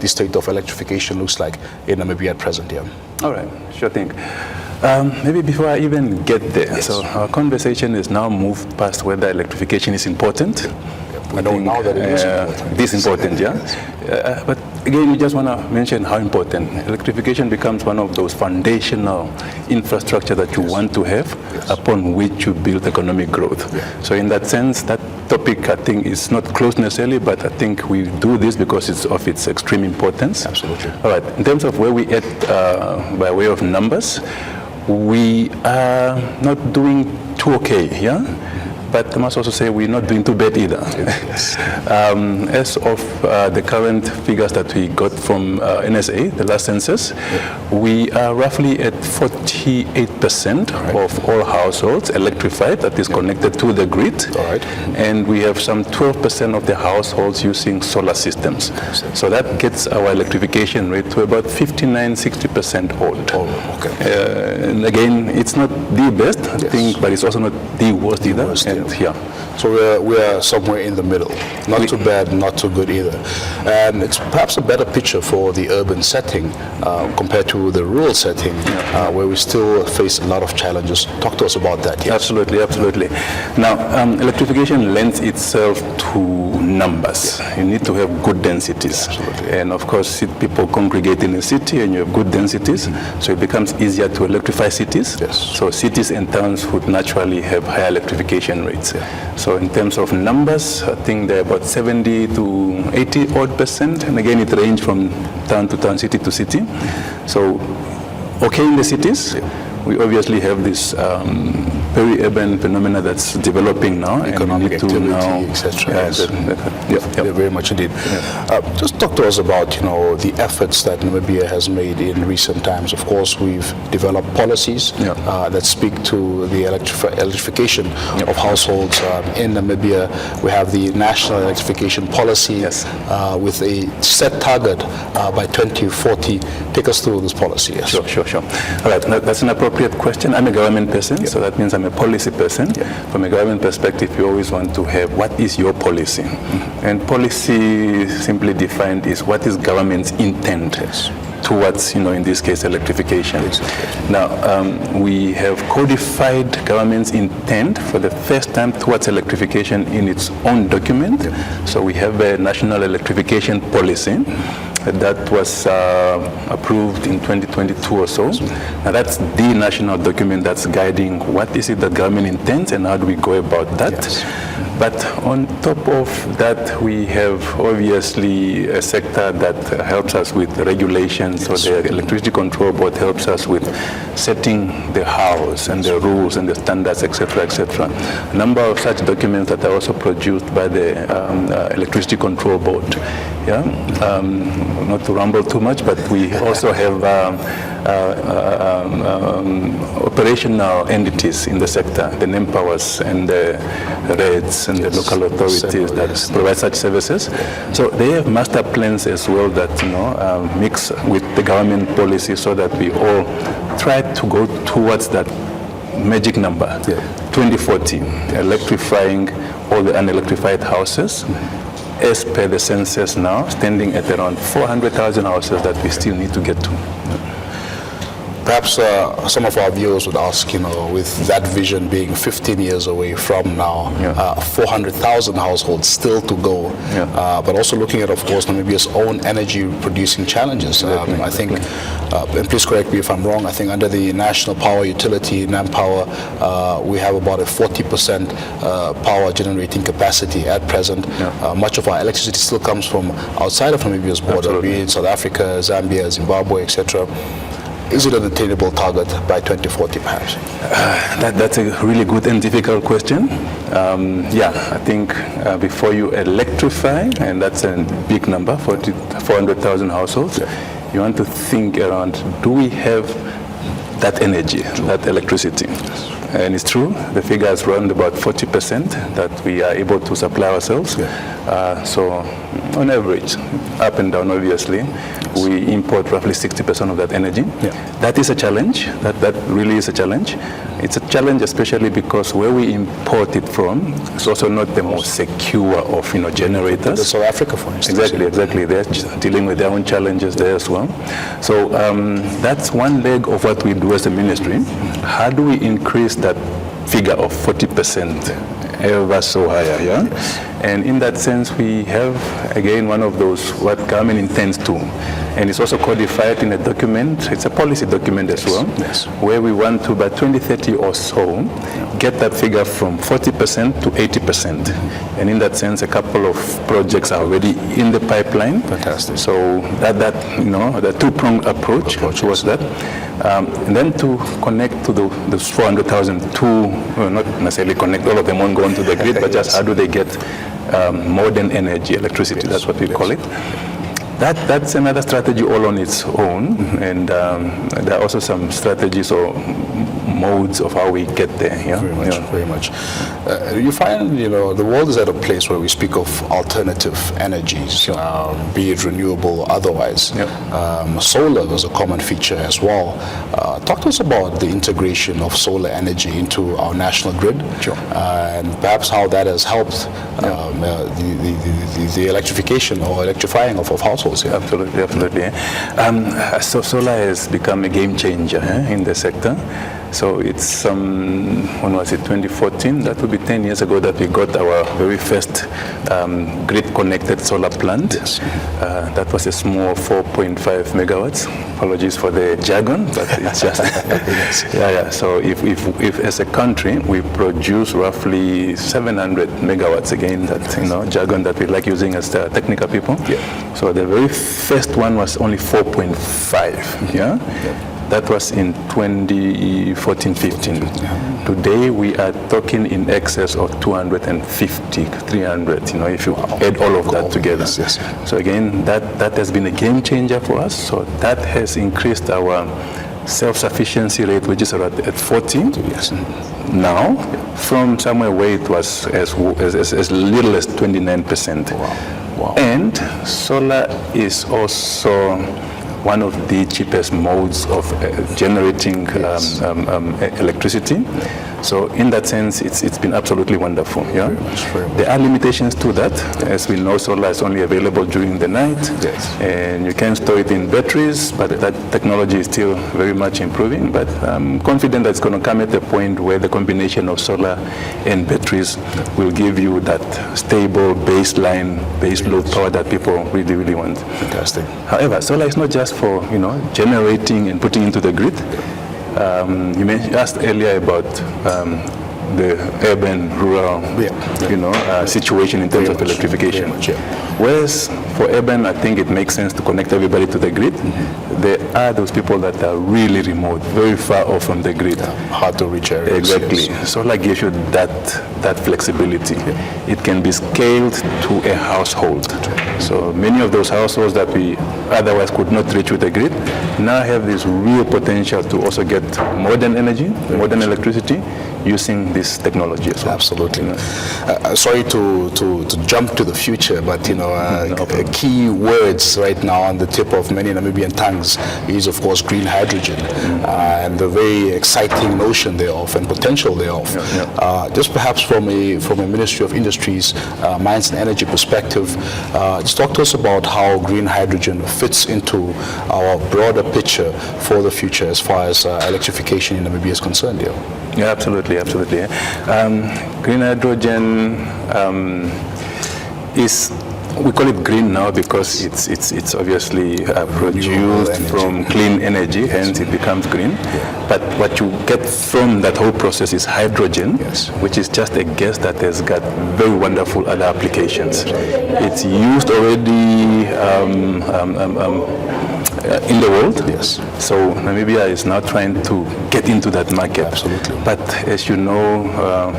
the state of electrification looks like in Namibia at present. Yeah. All right, sure thing. Maybe before I even get there, yes. So our conversation is now moved past whether electrification is important. We know now that it is important. It is important, yeah. Yes. But again, we just want to mention how important electrification becomes one of those foundational infrastructure that you want to have, upon which you build economic growth. Yeah. So in that sense, that topic I think is not close necessarily, but I think we do this because it's of its extreme importance. Absolutely. All right. In terms of where we at by way of numbers, we are not doing too okay, yeah? But I must also say we're not doing too bad either. Yes. As of the current figures that we got from NSA, the last census, we are roughly at 48% of all households electrified, that is connected to the grid. All right. And we have some 12% of the households using solar systems. So that gets our electrification rate to about 59-60% old. Oh, okay. And again, it's not the best, I think, but it's also not the worst either. Yeah. So we are somewhere in the middle. Not too bad, not too good either. And it's perhaps a better picture for the urban setting compared to the rural setting, where we still face a lot of challenges. Talk to us about that. Yes. Absolutely, absolutely. Now, electrification lends itself to numbers. You need to have good densities. Absolutely. And of course, people congregate in a city and you have good densities, so it becomes easier to electrify cities. Yes. So cities and towns would naturally have higher electrification rates. So in terms of numbers, I think they're about 70 to 80 odd percent. And again, it ranges from town to town, city to city. So, okay in the cities. We obviously have this peri-urban phenomena that's developing now. Economic and we need activity, etc. Yeah, very much indeed. Just talk to us about, the efforts that Namibia has made in recent times. Of course, we've developed policies that speak to the electrification of households in Namibia. We have the National Electrification Policy with a set target by 2040. Take us through this policy. Yes. Sure. All right, that's an appropriate question. I'm a government person, so that means I'm a policy person. From a government perspective, you always want to have what is your policy. And policy, simply defined, is what is government's intent towards, in this case, electrification. Now, we have codified government's intent for the first time towards electrification in its own document. So we have a National Electrification Policy that was approved in 2022 or so. Now that's the national document that's guiding what is it that government intends and how do we go about that. But on top of that, we have obviously a sector that helps us with regulations. So the Electricity Control Board helps us with setting the house and the rules and the standards, etc., etc. A number of such documents that are also produced by the Electricity Control Board. Not to ramble too much, but we also have operational entities in the sector, the NEMPowers and the REDs and the local authorities that provide such services. So they have master plans as well that mix with the government policy so that we all try to go towards that magic number, 2040, electrifying all the unelectrified houses. As per the census now, standing at around 400,000 houses that we still need to get to. Perhaps some of our viewers would ask, with that vision being 15 years away from now, 400,000 households still to go, but also looking at, of course, Namibia's own energy-producing challenges. I think, and please correct me if I'm wrong, I think under the National Power Utility, NAMPower, we have about a 40% power generating capacity at present. Much of our electricity still comes from outside of Namibia's border, be it South Africa, Zambia, Zimbabwe, etc. Is it an attainable target by 2040, perhaps? That's a really good and difficult question. I think before you electrify, and that's a big number, 400,000 households, you want to think around, do we have that energy, that electricity? And it's true, the figures run about 40% that we are able to supply ourselves. So on average, up and down obviously, we import roughly 60% of that energy. That is a challenge. That really is a challenge. It's a challenge especially because where we import it from is also not the most secure of generators. South Africa, for instance. Exactly. They're dealing with their own challenges there as well. So that's one leg of what we do as a ministry. How do we increase that figure of 40%? Ever so higher, Yes. And in that sense, we have, again, one of those, what government intends to. And it's also codified in a document, it's a policy document as well, where we want to, by 2030 or so, get that figure from 40% to 80%. And in that sense, a couple of projects are already in the pipeline. Fantastic. So the two-pronged approach was that. And then to connect to those 400,000 not necessarily connect all of them, won't go onto the grid, but just how do they get modern energy, electricity, that's what we call it. That's another strategy all on its own, and there are also some strategies or modes of how we get there. Very much. You find, the world is at a place where we speak of alternative energies, be it renewable or otherwise. Solar is a common feature as well. Talk to us about the integration of solar energy into our national grid, and perhaps how that has helped the electrification or electrifying of households. Absolutely. So solar has become a game changer in the sector. So it's, when was it, 2014? That would be 10 years ago that we got our very first grid-connected solar plant. That was a small 4.5 megawatts. Apologies for the jargon, but it's just... So if as a country, we produce roughly 700 megawatts, again, that jargon that we like using as the technical people. So the very first one was only 4.5, That was in 2014-15. Today we are talking in excess of 250, 300, if you add all of that together. So again, that has been a game changer for us. So that has increased our self-sufficiency rate, which is at 40 now, from somewhere where it was as little as 29%. Wow. And solar is also one of the cheapest modes of generating electricity. So in that sense, it's been absolutely wonderful. There are limitations to that. As we know, solar is only available during the night, and you can store it in batteries, but that technology is still very much improving. But I'm confident that it's going to come at a point where the combination of solar and batteries will give you that stable baseline, base load power that people really, really want. Fantastic. However, solar is not just for generating and putting into the grid. You asked earlier about the urban-rural situation in terms of electrification. Whereas for urban, I think it makes sense to connect everybody to the grid. There are those people that are really remote, very far off from the grid. Hard to reach areas. Exactly. Solar gives you that flexibility. It can be scaled to a household. So many of those households that we otherwise could not reach with the grid now have this real potential to also get modern energy, modern electricity, using this technology as well. Absolutely. Sorry to jump to the future, but key words right now on the tip of many Namibian tongues is, of course, green hydrogen, and the very exciting notion thereof and potential thereof. Just perhaps from a Ministry of Industries, Mines and Energy perspective, just talk to us about how green hydrogen fits into our broader picture for the future as far as electrification in Namibia is concerned. Yeah, absolutely. Green hydrogen is, we call it green now because it's obviously produced from clean energy, hence it becomes green. But what you get from that whole process is hydrogen, which is just a gas that has got very wonderful other applications. It's used already in the world. Yes. So Namibia is now trying to get into that market. Absolutely. But as you know,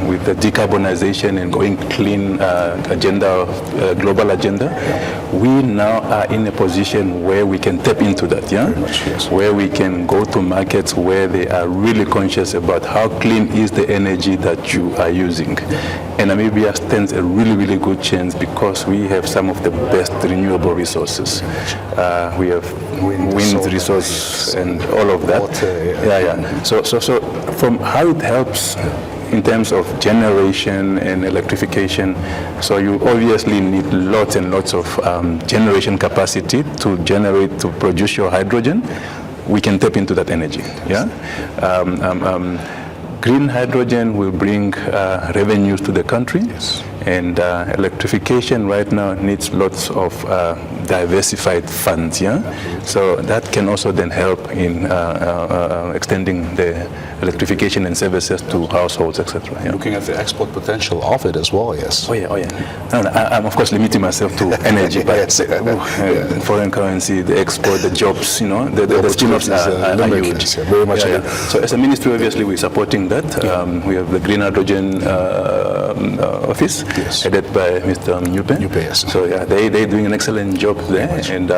with the decarbonization and going clean agenda, global agenda, we now are in a position where we can tap into that, yeah? Very much, yes. Where we can go to markets where they are really conscious about how clean is the energy that you are using. And Namibia stands a really, really good chance because we have some of the best renewable resources. We have wind resource and all of that. Water, So from how it helps in terms of generation and electrification, so you obviously need lots and lots of generation capacity to produce your hydrogen. We can tap into that energy. Green hydrogen will bring revenues to the country. Yes. And electrification right now needs lots of diversified funds, yeah? So that can also then help in extending the electrification and services to households, etc. Yeah. Looking at the export potential of it as well, yes. Oh yeah. No, I'm of course limiting myself to energy, but foreign currency, the export, the jobs, the spin-offs are huge. Very much. So as a ministry, obviously, we're supporting that. We have the Green Hydrogen Office, headed by Mr. Nyupe. Yes. So they're doing an excellent job there, and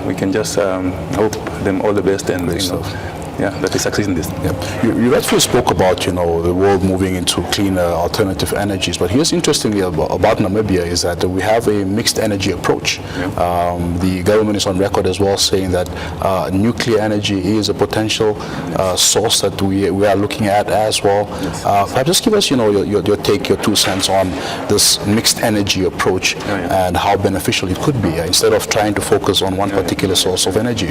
we can just hope them all the best and that they succeed in this. You actually spoke about the world moving into cleaner alternative energies, but here's interestingly about Namibia is that we have a mixed energy approach. The government is on record as well saying that nuclear energy is a potential source that we are looking at as well. Perhaps just give us your take, your 2 cents on this mixed energy approach and how beneficial it could be instead of trying to focus on one particular source of energy.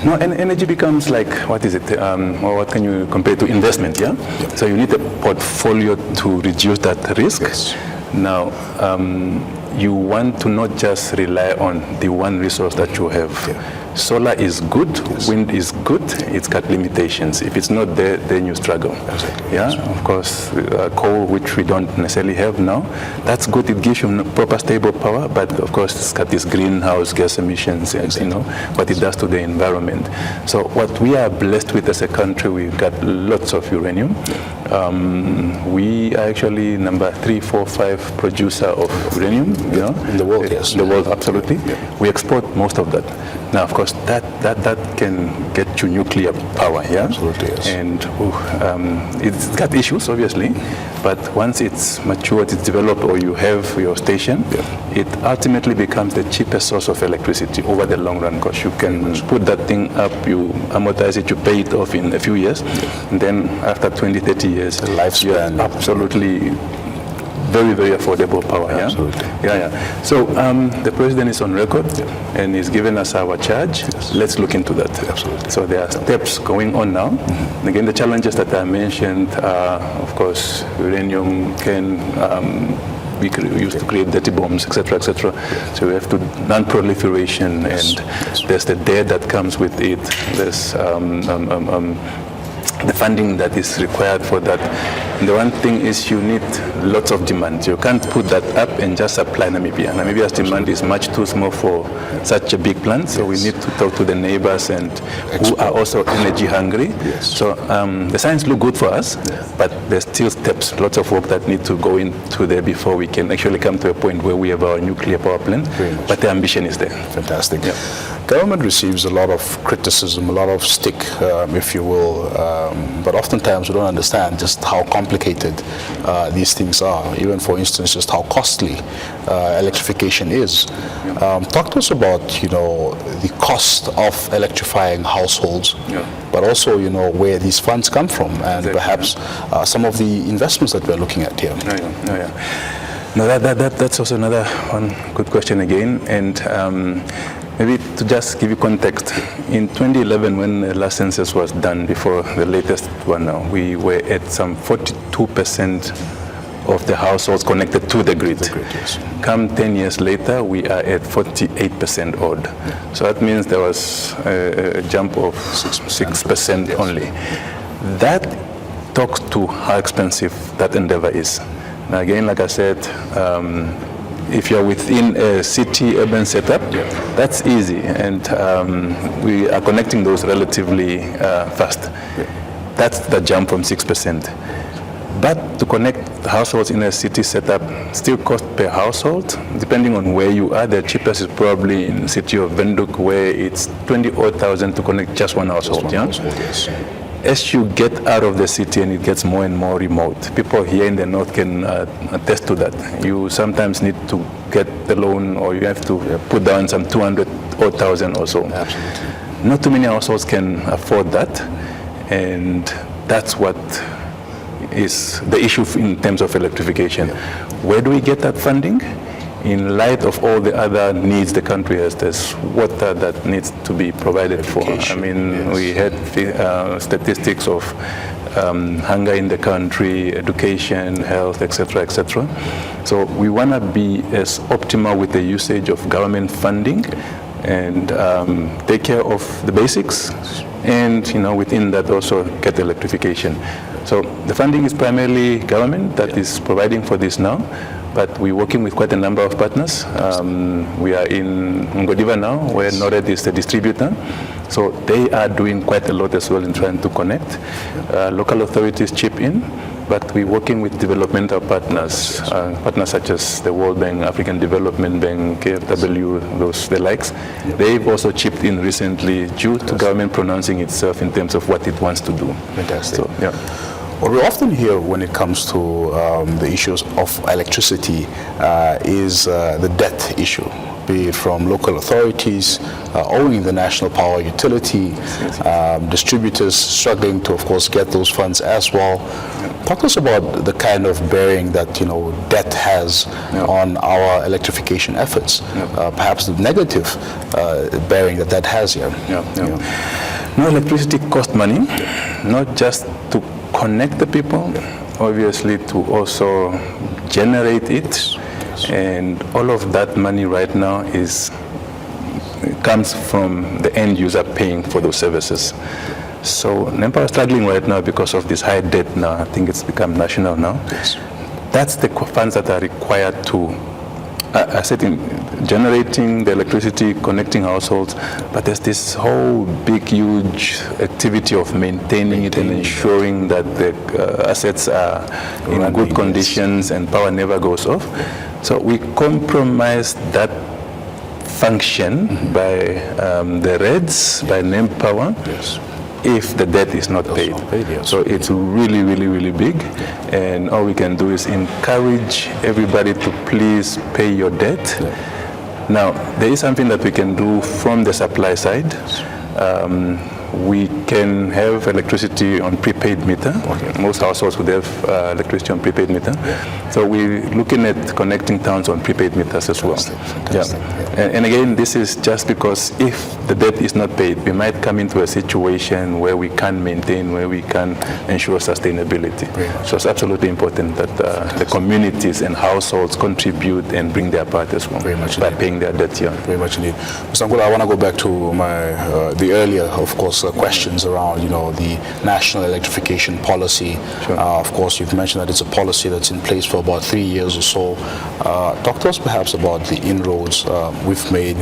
No, and energy becomes like, what is it? Or what can you compare to investment? Yeah. So you need a portfolio to reduce that risk. Yes. Now, you want to not just rely on the one resource that you have. Solar is good, wind is good, it's got limitations. If it's not there, then you struggle. Exactly. Of course, coal, which we don't necessarily have now, that's good, it gives you proper stable power, but of course it's got these greenhouse gas emissions and what it does to the environment. So what we are blessed with as a country, we've got lots of uranium. We are actually number 3, 4, 5 producer of uranium, in the world. Yes. In the world, absolutely. We export most of that. Now, of course, that can get you nuclear power, Absolutely, yes. And it's got issues, obviously, but once it's matured, it's developed, or you have your station, it ultimately becomes the cheapest source of electricity over the long run, because you can put that thing up, you amortize it, you pay it off in a few years, and then after 20, 30 years, the lifespan. Absolutely very, very affordable power. Absolutely. So the president is on record and he's given us our charge. Let's look into that. Absolutely. So there are steps going on now. And again, the challenges that I mentioned are, of course, uranium can be used to create dirty bombs, etc., etc. So we have to non-proliferation, and there's the debt that comes with it. There's the funding that is required for that. And the one thing is you need lots of demand. You can't put that up and just supply Namibia. Namibia's demand is much too small for such a big plant, so we need to talk to the neighbors and who are also energy hungry. So the signs look good for us, but there's still steps, lots of work that need to go into there before we can actually come to a point where we have our nuclear power plant. But the ambition is there. Fantastic. Government receives a lot of criticism, a lot of stick, if you will, but oftentimes we don't understand just how complicated these things are, even for instance, just how costly electrification is. Talk to us about, the cost of electrifying households, but also, where these funds come from, and perhaps some of the investments that we're looking at here. No, that's also another one good question again, and maybe to just give you context, in 2011 when the last census was done, before the latest one now, we were at some 42% of the households connected to the grid. Come 10 years later, we are at 48% odd. So that means there was a jump of 6% only. That talks to how expensive that endeavor is. Now again, like I said, if you're within a city urban setup, that's easy, and we are connecting those relatively fast. That's the jump from 6%. But to connect households in a city setup still cost per household, depending on where you are. The cheapest is probably in the city of Windhoek, where it's 20,000 to connect just one household. Yes. As you get out of the city and it gets more and more remote, people here in the north can attest to that. You sometimes need to get the loan, or you have to put down some 200,000 or so. Absolutely. Not too many households can afford that, and that's what is the issue in terms of electrification. Where do we get that funding? In light of all the other needs the country has, there's water that needs to be provided for. I mean, we had statistics of hunger in the country, education, health, etc., etc. So we want to be as optimal with the usage of government funding and take care of the basics, and within that also get electrification. So the funding is primarily government that is providing for this now, but we're working with quite a number of partners. We are in Ongwediva now, where NORAD is the distributor. So they are doing quite a lot as well in trying to connect. Local authorities chip in, but we're working with developmental partners, partners such as the World Bank, African Development Bank, KfW, the likes. They've also chipped in recently due to government pronouncing itself in terms of what it wants to do. Fantastic. So, yeah. What we often hear when it comes to the issues of electricity is the debt issue, be it from local authorities, owning the national power utility, distributors struggling to, of course, get those funds as well. Talk to us about the kind of bearing that debt has on our electrification efforts, perhaps the negative bearing that has here. No, electricity costs money, not just to connect the people, obviously to also generate it, and all of that money right now comes from the end user paying for those services. So NEMPA is struggling right now because of this high debt now. I think it's become national now. Yes. That's the funds that are required to generating the electricity, connecting households, but there's this whole big, huge activity of maintaining it and ensuring that the assets are in good conditions and power never goes off. So we compromise that function by the REDs, by NEMPower, if the debt is not paid. So it's really, really, really big, and all we can do is encourage everybody to please pay your debt. Now, there is something that we can do from the supply side. We can have electricity on prepaid meter. Most households would have electricity on prepaid meter. So we're looking at connecting towns on prepaid meters as well. Fantastic. And again, this is just because if the debt is not paid, we might come into a situation where we can't maintain, where we can't ensure sustainability. So it's absolutely important that the communities and households contribute and bring their part as well by paying their debt. Very much indeed. Mr. Hangula, I want to go back to the earlier, of course, questions around, the national electrification policy. Of course, you've mentioned that it's a policy that's in place for about 3 years or so. Talk to us perhaps about the inroads we've made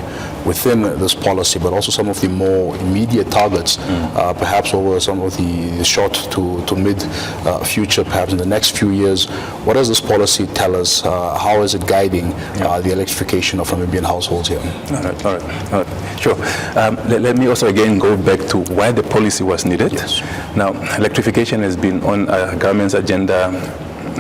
within this policy, but also some of the more immediate targets, perhaps over some of the short to mid future, perhaps in the next few years. What does this policy tell us? How is it guiding the electrification of Namibian households here? All right. Sure. Let me also again go back to why the policy was needed. Now, electrification has been on our government's agenda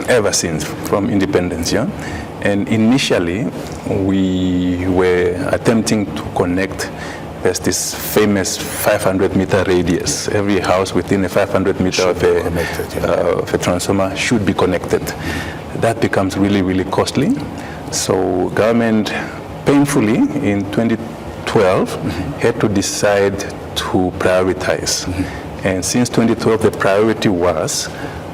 ever since, from independence. And initially, we were attempting to connect. There's this famous 500-meter radius. Every house within a 500-meter of a transformer should be connected. That becomes really, really costly. So government, painfully, in 2012, had to decide to prioritize. And since 2012, the priority was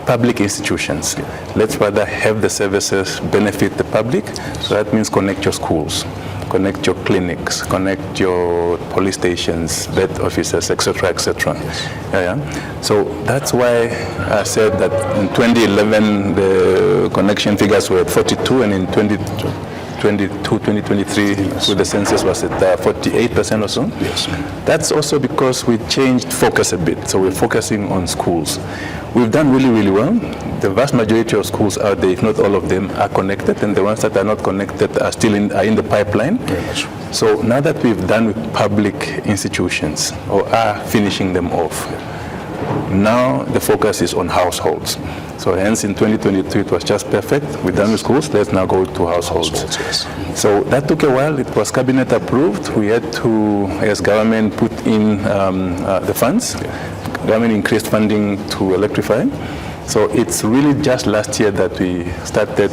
public institutions. Let's rather have the services benefit the public. So that means connect your schools, connect your clinics, connect your police stations, vet offices, etc., etc. So that's why I said that in 2011 the connection figures were at 42, and in 2023, with the census was at 48% or so. Yes. That's also because we changed focus a bit. So we're focusing on schools. We've done really, really well. The vast majority of schools out there, if not all of them, are connected, and the ones that are not connected are still in the pipeline. Very much. So now that we've done with public institutions, or are finishing them off, now the focus is on households. So hence in 2022 it was just perfect. We're done with schools, let's now go to households. Yes. So that took a while. It was cabinet approved. We had to, as government, put in the funds. Government increased funding to electrify. So it's really just last year that we started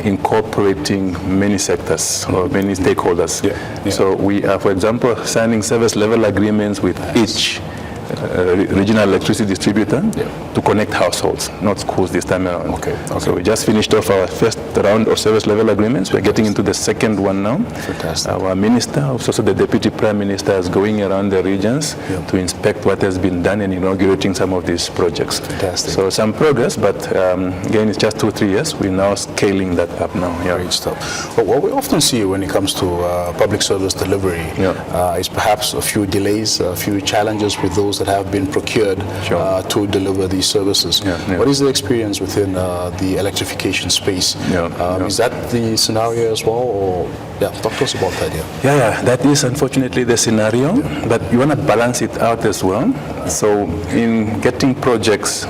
incorporating many sectors or many stakeholders. So we are, for example, signing service level agreements with each regional electricity distributor to connect households, not schools this time around. Okay. So we just finished off our first round of service level agreements. We're getting into the second one now. Fantastic. Our minister, also the deputy prime minister, is going around the regions to inspect what has been done and inaugurating some of these projects. Fantastic. So some progress, but again, it's just 2-3 years. We're now scaling that up now. Great stuff. But what we often see when it comes to public service delivery is perhaps a few delays, a few challenges with those that have been procured to deliver these services. What is the experience within the electrification space? Is that the scenario as well? Or talk to us about that. That is unfortunately the scenario, but you want to balance it out as well. So in getting projects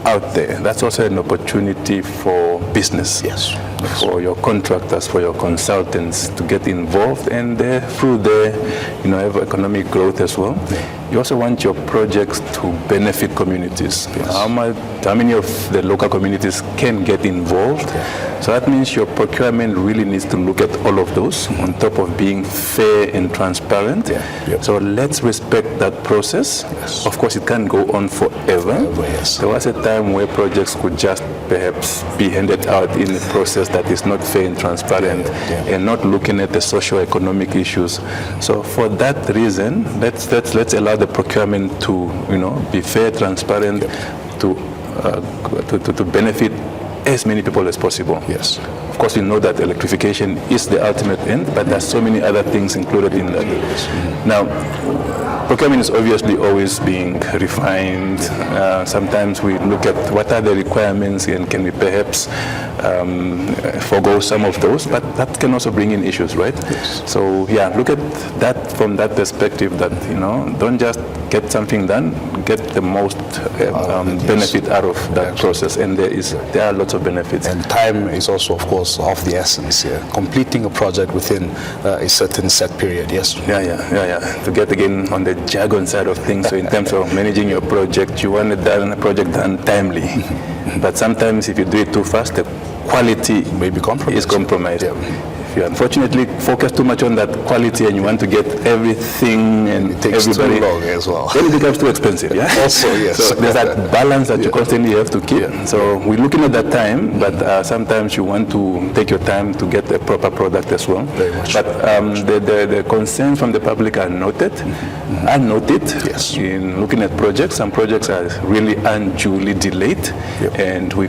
out there, that's also an opportunity for business. Yes. For your contractors, for your consultants to get involved, and through there, have economic growth as well. You also want your projects to benefit communities. How many of the local communities can get involved? So that means your procurement really needs to look at all of those on top of being fair and transparent. So let's respect that process. Of course, it can't go on forever. There was a time where projects could just perhaps be handed out in a process that is not fair and transparent and not looking at the socio-economic issues. So for that reason, let's allow the procurement to be fair, transparent, to benefit as many people as possible. Yes. Of course, we know that electrification is the ultimate end, but there's so many other things included in that. Now, procurement is obviously always being refined. Sometimes we look at what are the requirements and can we perhaps forego some of those, but that can also bring in issues, right? So look at that from that perspective, that don't just get something done, get the most benefit out of that process, and there are lots of benefits. And time is also, of course, of the essence here. Completing a project within a certain set period, yes? To get again on the jargon side of things, so in terms of managing your project, you want a project done timely. But sometimes if you do it too fast, the quality may be compromised. If you unfortunately focus too much on that quality and you want to get everything and it takes everybody, too long as well. Then it becomes too expensive. Also, yes. So there's that balance that you constantly have to keep. So we're looking at that time, but sometimes you want to take your time to get a proper product as well. Very much. But the concerns from the public are noted. In looking at projects. Some projects are really unduly delayed, and we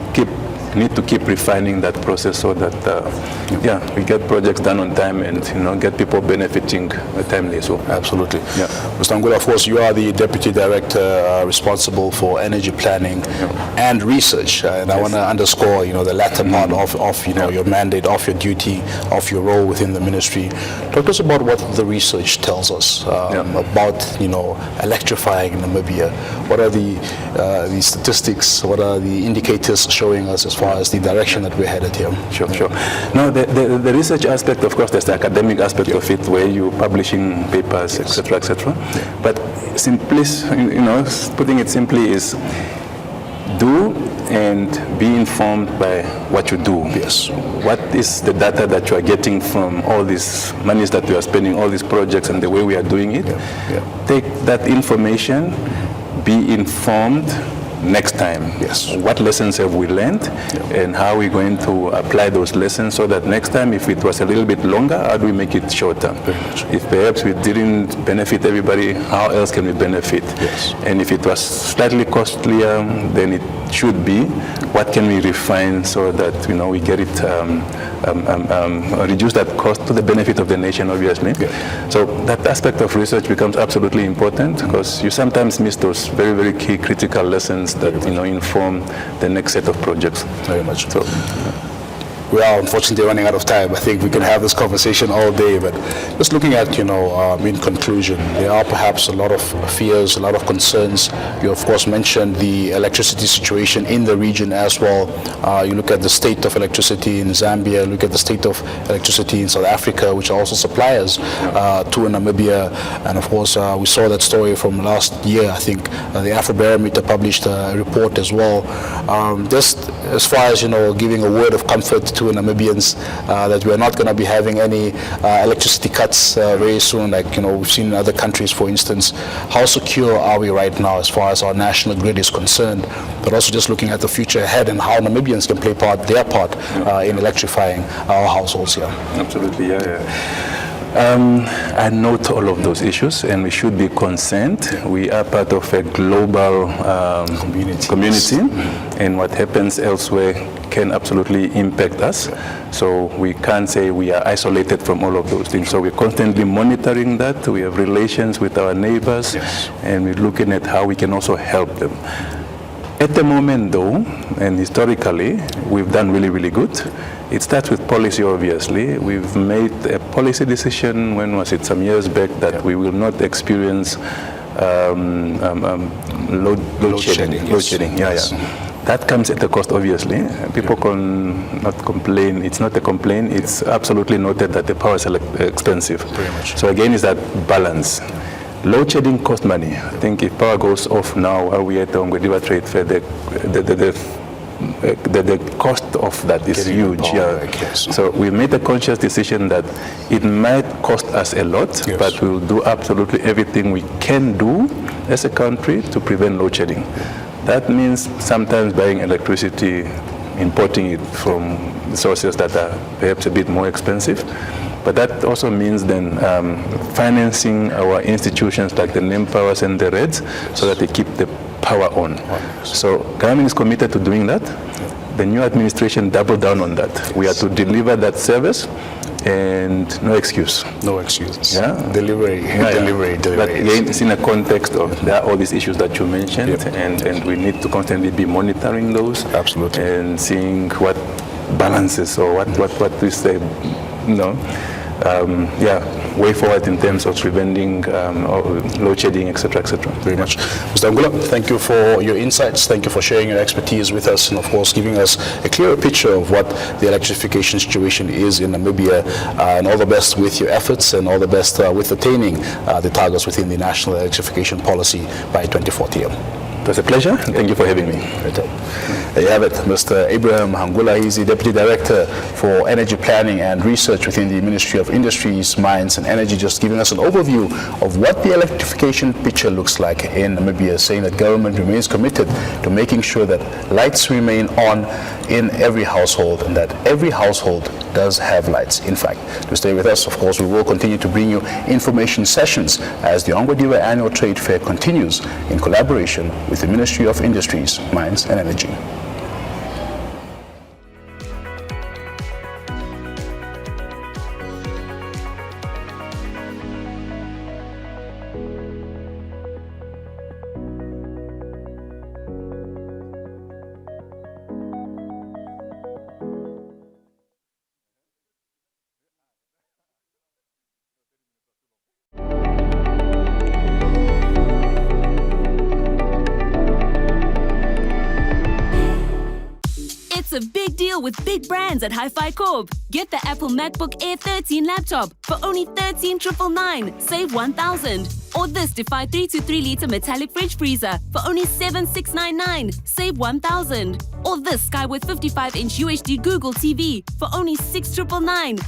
need to keep refining that process so that we get projects done on time and get people benefiting timely. So absolutely. Mr. Hangula, of course, you are the Deputy Director responsible for energy planning and research, and I want to underscore the latter part of your mandate, of your duty, of your role within the ministry. Talk to us about what the research tells us about electrifying Namibia. What are the statistics? What are the indicators showing us as far as the direction that we're headed here? Sure. Now, the research aspect, of course, there's the academic aspect of it, where you're publishing papers, etc., etc. But simply, putting it simply, is do and be informed by what you do. Yes. What is the data that you are getting from all these monies that you are spending, all these projects, and the way we are doing it? Take that information, be informed, next time. Yes. What lessons have we learned, and how are we going to apply those lessons so that next time, if it was a little bit longer, how do we make it shorter? If perhaps we didn't benefit everybody, how else can we benefit? Yes. And if it was slightly costlier than it should be, what can we refine so that we get it reduce that cost to the benefit of the nation, obviously. So that aspect of research becomes absolutely important, because you sometimes miss those very, very key critical lessons that inform the next set of projects. Very much. So, we are unfortunately running out of time. I think we can have this conversation all day, but just looking at, in conclusion, there are perhaps a lot of fears, a lot of concerns. You, of course, mentioned the electricity situation in the region as well. You look at the state of electricity in Zambia, look at the state of electricity in South Africa, which are also suppliers to Namibia. And, of course, we saw that story from last year. I think the Afrobarometer published a report as well. Just as far as, giving a word of comfort to Namibians that we are not going to be having any electricity cuts very soon, like we've seen in other countries, for instance. How secure are we right now as far as our national grid is concerned? But also just looking at the future ahead and how Namibians can play their part in electrifying our households here. Absolutely, I note all of those issues, and we should be concerned. We are part of a global community, and what happens elsewhere can absolutely impact us. So we can't say we are isolated from all of those things. So we're constantly monitoring that. We have relations with our neighbors, and we're looking at how we can also help them. At the moment, though, and historically, we've done really, really good. It starts with policy, obviously. We've made a policy decision, when was it, some years back, that we will not experience load shedding. That comes at a cost, obviously. People can not complain. It's not a complaint. It's absolutely noted that the power is expensive. Very much. So again, it's that balance. Load shedding costs money. I think if power goes off now, while we're at the Ongwediva Trade Fair, the cost of that is huge. So we made a conscious decision that it might cost us a lot, but we'll do absolutely everything we can do as a country to prevent load shedding. That means sometimes buying electricity, importing it from sources that are perhaps a bit more expensive. But that also means then financing our institutions like the NEM powers and the REDs so that they keep the power on. So government is committed to doing that. The new administration doubled down on that. We are to deliver that service, and no excuse. No excuse. Delivery. But again, it's in a context of there are all these issues that you mentioned, and we need to constantly be monitoring those. Absolutely. And seeing what balances or what is the way forward in terms of preventing load shedding, etc., etc. Very much. Mr. Hangula, thank you for your insights. Thank you for sharing your expertise with us, and of course giving us a clearer picture of what the electrification situation is in Namibia. And all the best with your efforts, and all the best with attaining the targets within the National Electrification Policy by 2040. It was a pleasure, and thank you for having me. There you have it, Mr. Abraham Hangula. He's the Deputy Director for Energy Planning and Research within the Ministry of Industries, Mines and Energy, just giving us an overview of what the electrification picture looks like in Namibia, saying that government remains committed to making sure that lights remain on in every household, and that every household does have lights. In fact, to stay with us, of course, we will continue to bring you information sessions as the Ongwediva Annual Trade Fair continues in collaboration with the Ministry of Industries, Mines and Energy. It's a big deal with big brands at Hi-Fi Corp. Get the Apple MacBook Air 13 laptop for only $13,999, save $1,000. Or this Defy 3 to 3 liter metallic fridge freezer for only $7,699, save $1,000. Or this Skyward 55-inch UHD Google TV for only $6,999.